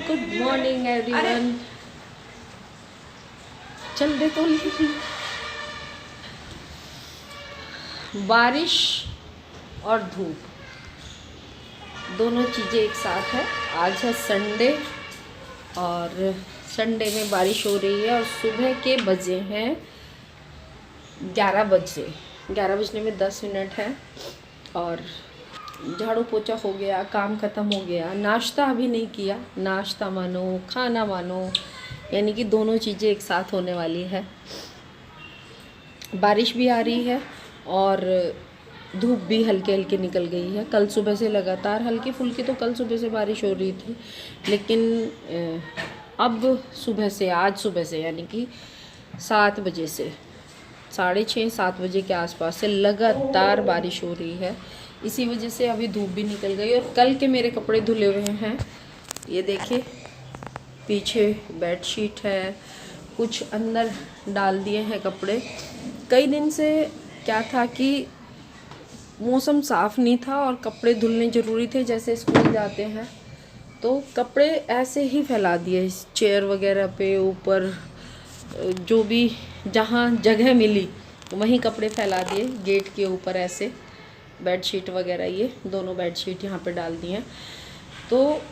Good morning everyone. चल दे तो बारिश और धूप दोनों चीज़ें एक साथ है। आज है संडे और संडे में बारिश हो रही है और सुबह के बजे हैं 11 बजे। 11 बजने में 10 मिनट है और झाड़ू पोछा हो गया, काम ख़त्म हो गया। नाश्ता अभी नहीं किया, नाश्ता मानो खाना मानो, यानी कि दोनों चीज़ें एक साथ होने वाली है। बारिश भी आ रही है और धूप भी हल्के हल्के निकल गई है। कल सुबह से लगातार हल्की फुल्की तो कल सुबह से बारिश हो रही थी, लेकिन अब सुबह से, आज सुबह से यानी कि 7 बजे से 6:30 7 बजे के आसपास से लगातार बारिश हो रही है। इसी वजह से अभी धूप भी निकल गई और कल के मेरे कपड़े धुले हुए हैं। ये देखिए पीछे बेडशीट है, कुछ अंदर डाल दिए हैं कपड़े। कई दिन से क्या था कि मौसम साफ़ नहीं था और कपड़े धुलने ज़रूरी थे। जैसे स्कूल जाते हैं तो कपड़े ऐसे ही फैला दिए चेयर वगैरह पे, ऊपर जो भी जहाँ जगह मिली वहीं कपड़े फैला दिए। गेट के ऊपर ऐसे बेडशीट वगैरह, ये दोनों बेडशीट यहाँ पे डाल दी हैं। तो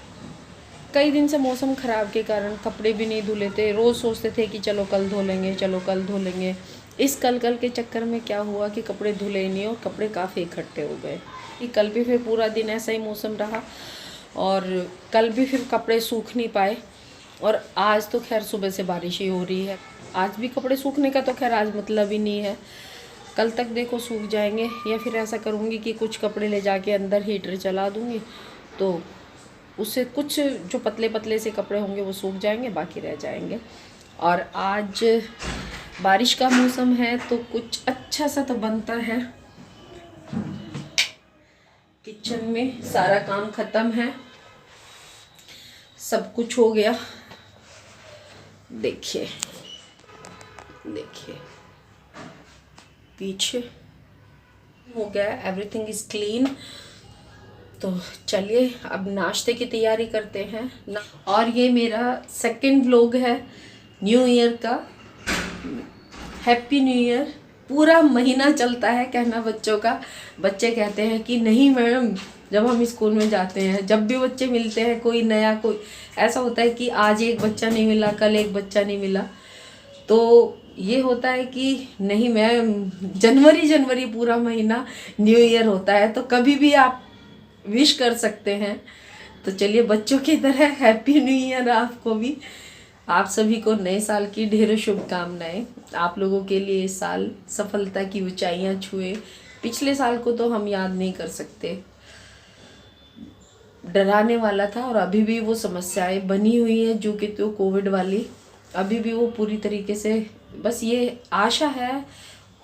कई दिन से मौसम ख़राब के कारण कपड़े भी नहीं धुले थे। रोज़ सोचते थे कि चलो कल धो लेंगे, चलो कल धो लेंगे। इस कल के चक्कर में क्या हुआ कि कपड़े धुले ही नहीं और कपड़े काफ़ी इकट्ठे हो गए। कि कल भी फिर पूरा दिन ऐसा ही मौसम रहा और कल भी फिर कपड़े सूख नहीं पाए। और आज तो खैर सुबह से बारिश ही हो रही है। आज भी कपड़े सूखने का तो खैर आज मतलब ही नहीं है। कल तक देखो सूख जाएंगे, या फिर ऐसा करूँगी कि कुछ कपड़े ले जाके अंदर हीटर चला दूँगी तो उससे कुछ जो पतले पतले से कपड़े होंगे वो सूख जाएंगे, बाकी रह जाएंगे। और आज बारिश का मौसम है तो कुछ अच्छा सा तो बनता है। किचन में सारा काम ख़त्म है, सब कुछ हो गया। देखिए देखिए पीछे हो गया, एवरीथिंग इज़ क्लीन। तो चलिए अब नाश्ते की तैयारी करते हैं ना। और ये मेरा सेकंड व्लॉग है न्यू ईयर का। Happy new year. पूरा महीना चलता है कहना बच्चों का। बच्चे कहते हैं कि नहीं मैडम, जब हम स्कूल में जाते हैं, जब भी बच्चे मिलते हैं, कोई नया कोई ऐसा होता है कि आज एक बच्चा नहीं मिला, कल एक बच्चा नहीं मिला, तो ये होता है कि नहीं मैं जनवरी पूरा महीना न्यू ईयर होता है, तो कभी भी आप विश कर सकते हैं। तो चलिए बच्चों की तरह हैप्पी न्यू ईयर आपको भी। आप सभी को नए साल की ढेरों शुभकामनाएं। आप लोगों के लिए इस साल सफलता की ऊंचाइयां छुए। पिछले साल को तो हम याद नहीं कर सकते, डराने वाला था और अभी भी वो समस्याएं बनी हुई हैं जो कि तो कोविड वाली, अभी भी वो पूरी तरीके से। बस ये आशा है,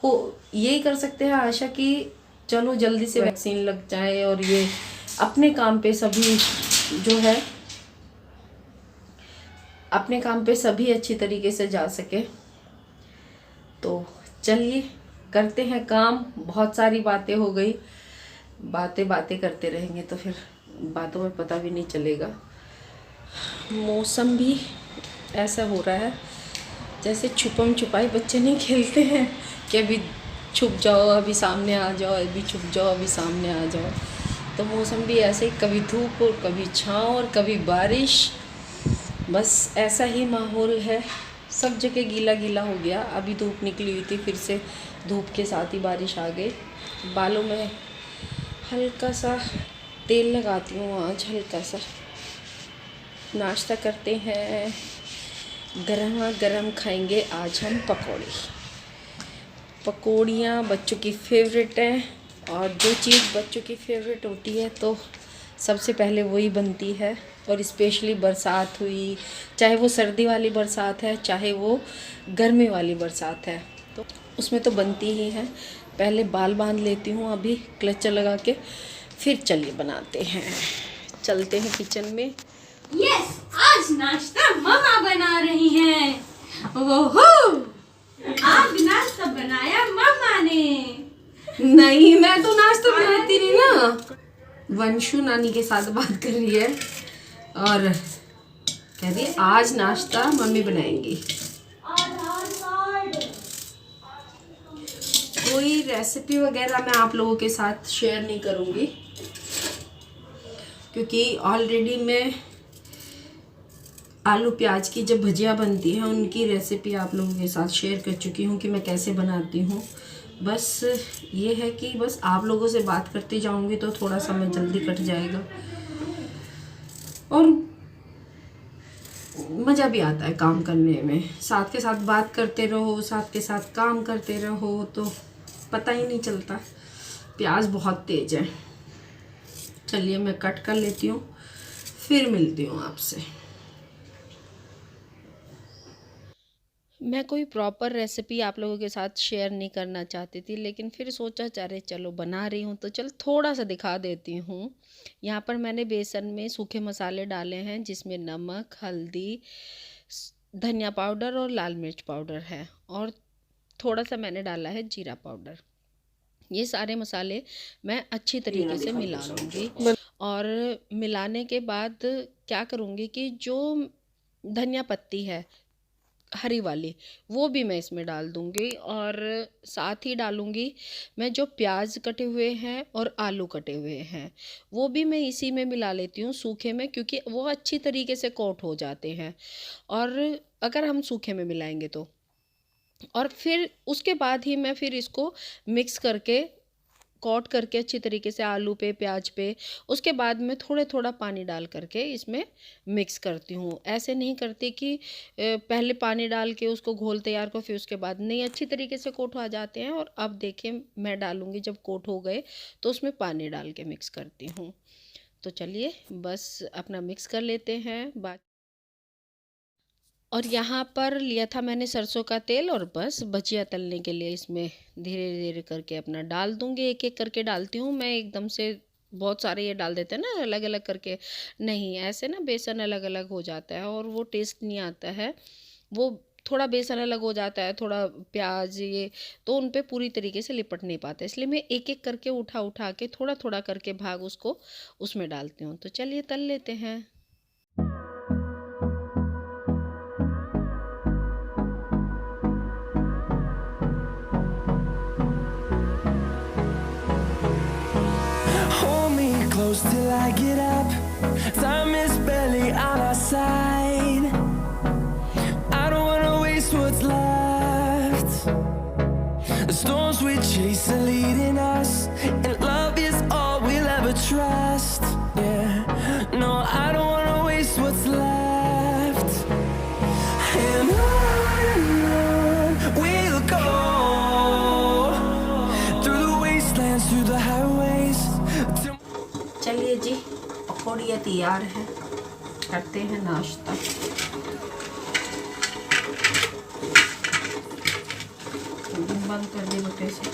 हो यही कर सकते हैं आशा कि चलो जल्दी से वैक्सीन लग जाए और ये अपने काम पे सभी जो है अपने काम पे सभी अच्छी तरीके से जा सके। तो चलिए करते हैं काम। बहुत सारी बातें हो गई, बातें करते रहेंगे तो फिर बातों में पता भी नहीं चलेगा। मौसम भी ऐसा हो रहा है जैसे छुपम छुपाई बच्चे नहीं खेलते हैं कि अभी छुप जाओ, अभी सामने आ जाओ, अभी छुप जाओ, अभी सामने आ जाओ। तो मौसम भी ऐसे ही, कभी धूप और कभी छाँव और कभी बारिश, बस ऐसा ही माहौल है। सब जगह गीला गीला हो गया। अभी धूप निकली हुई थी, फिर से धूप के साथ ही बारिश आ गई। बालों में हल्का सा तेल लगाती हूँ आज, हल्का सा। नाश्ता करते हैं, गरमा गरम खाएंगे आज हम पकौड़ियाँ बच्चों की फेवरेट हैं। और जो चीज़ बच्चों की फेवरेट होती है तो सबसे पहले वही बनती है। और स्पेशली बरसात हुई, चाहे वो सर्दी वाली बरसात है, चाहे वो गर्मी वाली बरसात है, तो उसमें तो बनती ही है। पहले बाल बांध लेती हूँ अभी क्लचर लगा के, फिर चलिए बनाते हैं। चलते हैं किचन में। यस, आज नाश्ता मम्मा बना रही हैं। ओहो, आज नाश्ता बनाया मम्मा ने। नहीं, मैं तो नाश्ता बनाती नहीं ना। वंशु नानी के साथ बात कर रही है और कह रही आज नाश्ता मम्मी बनाएंगी। कोई रेसिपी वगैरह मैं आप लोगों के साथ शेयर नहीं करूँगी, क्योंकि ऑलरेडी मैं आलू प्याज की जब भजिया बनती है उनकी रेसिपी आप लोगों के साथ शेयर कर चुकी हूँ कि मैं कैसे बनाती हूँ। बस ये है कि बस आप लोगों से बात करती जाऊँगी तो थोड़ा समय जल्दी कट जाएगा और मज़ा भी आता है काम करने में। साथ के साथ बात करते रहो, साथ के साथ काम करते रहो तो पता ही नहीं चलता। प्याज बहुत तेज़ है। चलिए मैं कट कर लेती हूँ, फिर मिलती हूँ आपसे। मैं कोई प्रॉपर रेसिपी आप लोगों के साथ शेयर नहीं करना चाहती थी, लेकिन फिर सोचा चलो बना रही हूँ तो चल थोड़ा सा दिखा देती हूँ। यहाँ पर मैंने बेसन में सूखे मसाले डाले हैं, जिसमें नमक, हल्दी, धनिया पाउडर और लाल मिर्च पाउडर है, और थोड़ा सा मैंने डाला है जीरा पाउडर। ये सारे मसाले मैं अच्छी तरीके से मिला लूँगी, और मिलाने के बाद क्या करूँगी कि जो धनिया पत्ती है हरी वाली वो भी मैं इसमें डाल दूँगी, और साथ ही डालूँगी मैं जो प्याज कटे हुए हैं और आलू कटे हुए हैं वो भी मैं इसी में मिला लेती हूँ सूखे में, क्योंकि वो अच्छी तरीके से कोट हो जाते हैं और अगर हम सूखे में मिलाएंगे तो। और फिर उसके बाद ही मैं फिर इसको मिक्स करके कोट करके अच्छी तरीके से आलू पे, प्याज पे, उसके बाद में थोड़ा पानी डाल करके इसमें मिक्स करती हूँ। ऐसे नहीं करती कि पहले पानी डाल के उसको घोल तैयार को फिर उसके बाद नहीं, अच्छी तरीके से कोट आ जाते हैं। और अब देखिए मैं डालूँगी जब कोट हो गए तो उसमें पानी डाल के मिक्स करती हूँ। तो चलिए बस अपना मिक्स कर लेते हैं बाकी। और यहाँ पर लिया था मैंने सरसों का तेल, और बस भजिया तलने के लिए इसमें धीरे धीरे करके अपना डाल दूँगी। एक एक करके डालती हूँ मैं, एकदम से बहुत सारे ये डाल देते हैं ना अलग अलग करके, नहीं ऐसे ना बेसन अलग अलग हो जाता है और वो टेस्ट नहीं आता है। वो थोड़ा बेसन अलग हो जाता है, थोड़ा प्याज ये, तो उन पे पूरी तरीके से लिपट नहीं पाते, इसलिए मैं एक एक करके उठा के थोड़ा करके भाग उसको उसमें डालती हूँ। तो चलिए तल लेते हैं। Close till I get up. Time is barely on our side. I don't wanna waste what's left. The storms we chase are leading us, and love is all we'll ever trust. Yeah, no, I don't wanna waste what's left. And on we'll go, through the wastelands, through the highways. चलिए जी पकौड़ियाँ तैयार हैं, करते हैं नाश्ता। बंद कर दे बटे से।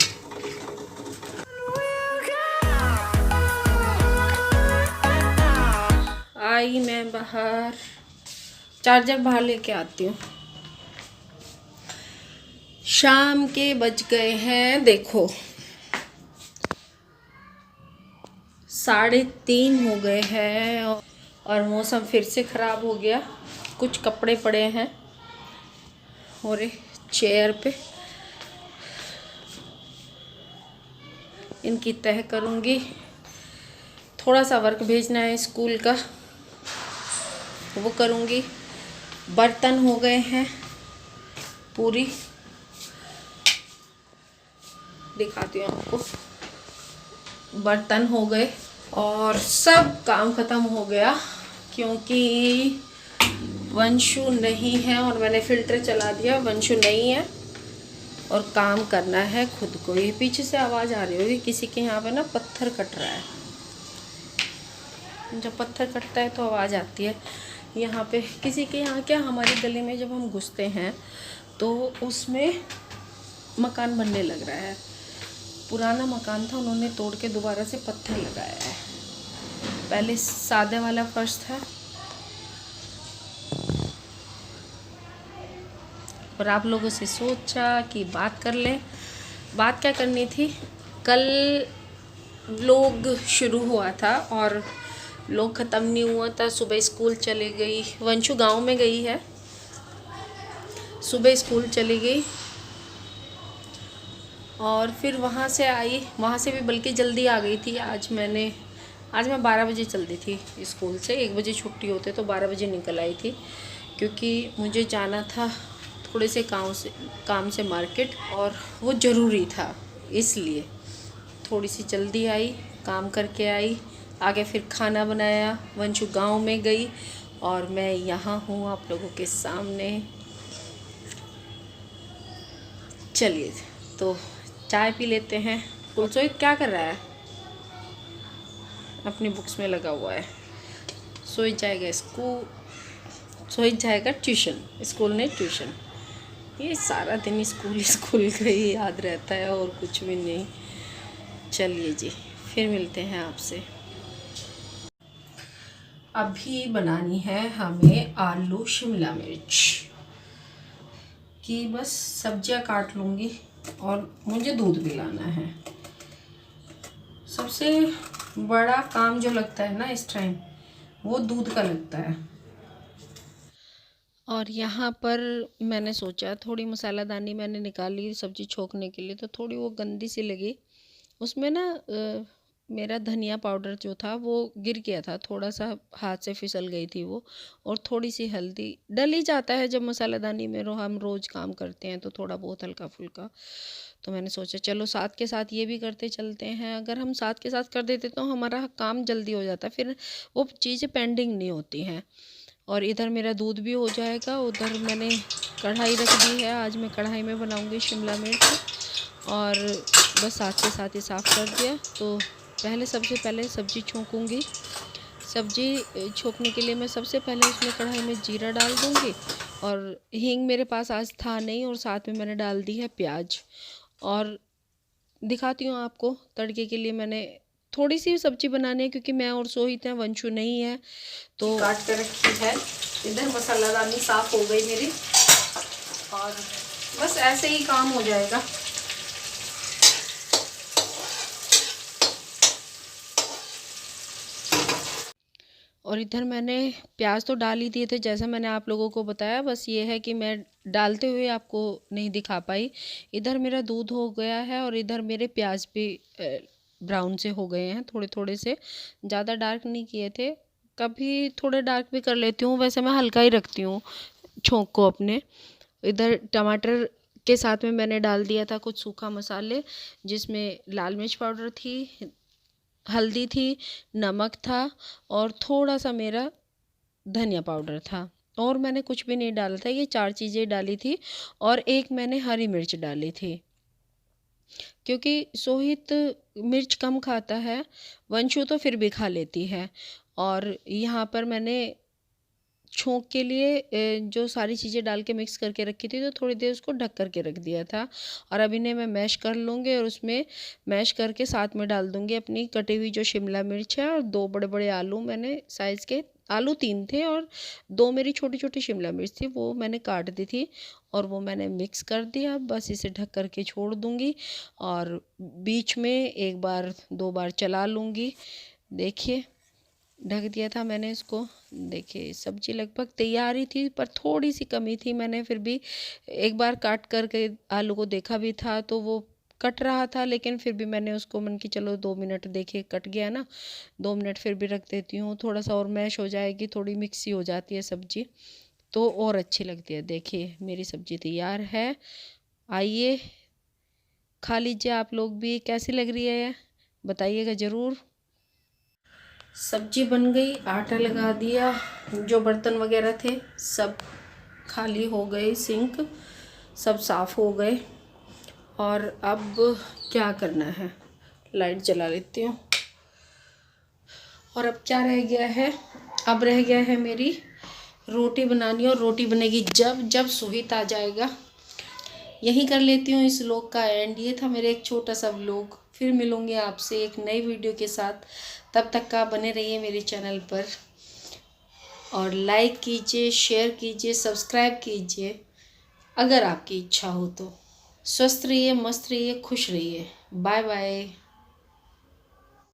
आई मैं बाहर, चार्जर बाहर लेके आती हूँ। शाम के बज गए हैं, देखो 3:30 हो गए हैं और मौसम फिर से ख़राब हो गया। कुछ कपड़े पड़े हैं और चेयर पे, इनकी तह करूँगी। थोड़ा सा वर्क भेजना है स्कूल का, वो करूँगी। बर्तन हो गए हैं पूरी, दिखाती हूँ आपको। बर्तन हो गए और सब काम ख़त्म हो गया, क्योंकि वंशु नहीं है और मैंने फ़िल्टर चला दिया। वंशु नहीं है और काम करना है खुद को। ये पीछे से आवाज़ आ रही होगी, किसी के यहाँ पे ना पत्थर कट रहा है। जब पत्थर कटता है तो आवाज़ आती है। यहाँ पे किसी के यहाँ क्या, हमारी गली में जब हम घुसते हैं तो उसमें मकान बनने लग रहा है। पुराना मकान था, उन्होंने तोड़ के दोबारा से पत्थर लगाया है। पहले सादे वाला फर्श था। और आप लोगों से सोचा कि बात कर लें। बात क्या करनी थी, कल व्लॉग शुरू हुआ था और लोग ख़त्म नहीं हुआ था, सुबह स्कूल चली गई। वंशु गांव में गई है, सुबह स्कूल चली गई और फिर वहाँ से आई, वहाँ से भी बल्कि जल्दी आ गई थी। आज मैं 12 बजे चलती थी स्कूल से, 1 बजे छुट्टी होते तो 12 बजे निकल आई थी, क्योंकि मुझे जाना था थोड़े से काम से मार्केट, और वो ज़रूरी था, इसलिए थोड़ी सी जल्दी आई, काम करके आई। आगे फिर खाना बनाया, वंशु गांव में गई और मैं यहाँ हूँ आप लोगों के सामने। चलिए तो चाय पी लेते हैं। सोहित क्या कर रहा है? अपनी बुक्स में लगा हुआ है। सोहित जाएगा स्कूल, सोहित जाएगा ट्यूशन, स्कूल नहीं ट्यूशन। ये सारा दिन स्कूल का ही याद रहता है और कुछ भी नहीं। चलिए जी, फिर मिलते हैं आपसे। अभी बनानी है हमें आलू शिमला मिर्च की, बस सब्जियां काट लूँगी और मुझे दूध भी लाना है। सबसे बड़ा काम जो लगता है ना इस टाइम, वो दूध का लगता है। और यहाँ पर मैंने सोचा थोड़ी मसालादानी मैंने निकाली सब्ज़ी छोंकने के लिए, तो थोड़ी वो गंदी सी लगी। उसमें ना मेरा धनिया पाउडर जो था वो गिर गया था, थोड़ा सा हाथ से फिसल गई थी वो, और थोड़ी सी हल्दी डल ही जाता है जब मसालादानी में हम रोज़ काम करते हैं तो थोड़ा बहुत हल्का फुल्का। तो मैंने सोचा चलो साथ के साथ ये भी करते चलते हैं। अगर हम साथ के साथ कर देते तो हमारा काम जल्दी हो जाता, फिर वो चीज़ें पेंडिंग नहीं होती हैं। और इधर मेरा दूध भी हो जाएगा। उधर मैंने कढ़ाई रख दी है, आज मैं कढ़ाई में बनाऊंगी शिमला मिर्च, और बस साथ के साथ ही साफ़ कर दिया। तो सबसे पहले सब्ज़ी छोंकूंगी। सब्ज़ी छोंकने के लिए मैं सबसे पहले उसमें कढ़ाई में जीरा डाल दूंगी, और हींग मेरे पास आज था नहीं, और साथ में मैंने डाल दी है प्याज। और दिखाती हूँ आपको, तड़के के लिए मैंने थोड़ी सी सब्ज़ी बनानी है क्योंकि मैं और सोहित हैं, वंशु नहीं है, तो काट कर रखी है। इधर मसालादानी साफ़ हो गई मेरी, और बस ऐसे ही काम हो जाएगा। और इधर मैंने प्याज तो डाल ही दिए थे जैसा मैंने आप लोगों को बताया, बस ये है कि मैं डालते हुए आपको नहीं दिखा पाई। इधर मेरा दूध हो गया है और इधर मेरे प्याज भी ब्राउन से हो गए हैं, थोड़े थोड़े से, ज़्यादा डार्क नहीं किए थे। कभी थोड़े डार्क भी कर लेती हूँ, वैसे मैं हल्का ही रखती हूँ छोंक को अपने। इधर टमाटर के साथ में मैंने डाल दिया था कुछ सूखा मसाले, जिसमें लाल मिर्च पाउडर थी, हल्दी थी, नमक था और थोड़ा सा मेरा धनिया पाउडर था, और मैंने कुछ भी नहीं डाला था। ये 4 चीज़ें डाली थी, और एक मैंने हरी मिर्च डाली थी क्योंकि सोहित मिर्च कम खाता है, वंशु तो फिर भी खा लेती है। और यहाँ पर मैंने छोंक के लिए जो सारी चीज़ें डाल के मिक्स करके रखी थी, तो थोड़ी देर उसको ढक करके रख दिया था। और अब इन्हें मैं मैश कर लूँगी, और उसमें मैश करके साथ में डाल दूँगी अपनी कटी हुई जो शिमला मिर्च है, और 2 बड़े बड़े आलू, मैंने साइज़ के आलू 3 थे, और 2 मेरी छोटी छोटी शिमला मिर्च थी, वो मैंने काट दी थी, और वो मैंने मिक्स कर दिया। बस इसे ढक करके छोड़ दूँगी, और बीच में 1 बार 2 बार चला लूँगी। देखिए ढक दिया था मैंने इसको। देखिए सब्जी लगभग तैयार ही थी, पर थोड़ी सी कमी थी। मैंने फिर भी एक बार काट करके आलू को देखा भी था, तो वो कट रहा था, लेकिन फिर भी मैंने उसको मन की चलो 2 मिनट, देखिए कट गया ना, 2 मिनट फिर भी रख देती हूँ, थोड़ा सा और मैश हो जाएगी, थोड़ी मिक्सी हो जाती है सब्जी तो और अच्छी लगती है। देखिए मेरी सब्जी तैयार है, आइए खा लीजिए आप लोग भी। कैसी लग रही है बताइएगा ज़रूर। सब्जी बन गई, आटा लगा दिया, जो बर्तन वगैरह थे सब खाली हो गए, सिंक सब साफ़ हो गए। और अब क्या करना है, लाइट जला लेती हूँ। और अब क्या रह गया है, अब रह गया है मेरी रोटी बनानी, और रोटी बनेगी जब सोहित आ जाएगा। यहीं कर लेती हूँ इस व्लॉग का एंड। ये था मेरा एक छोटा सा व्लॉग। फिर मिलूँगी आपसे एक नई वीडियो के साथ, तब तक का बने रहिए मेरे चैनल पर, और लाइक कीजिए, शेयर कीजिए, सब्सक्राइब कीजिए अगर आपकी इच्छा हो तो। स्वस्थ रहिए, मस्त रहिए, खुश रहिए। Bye bye.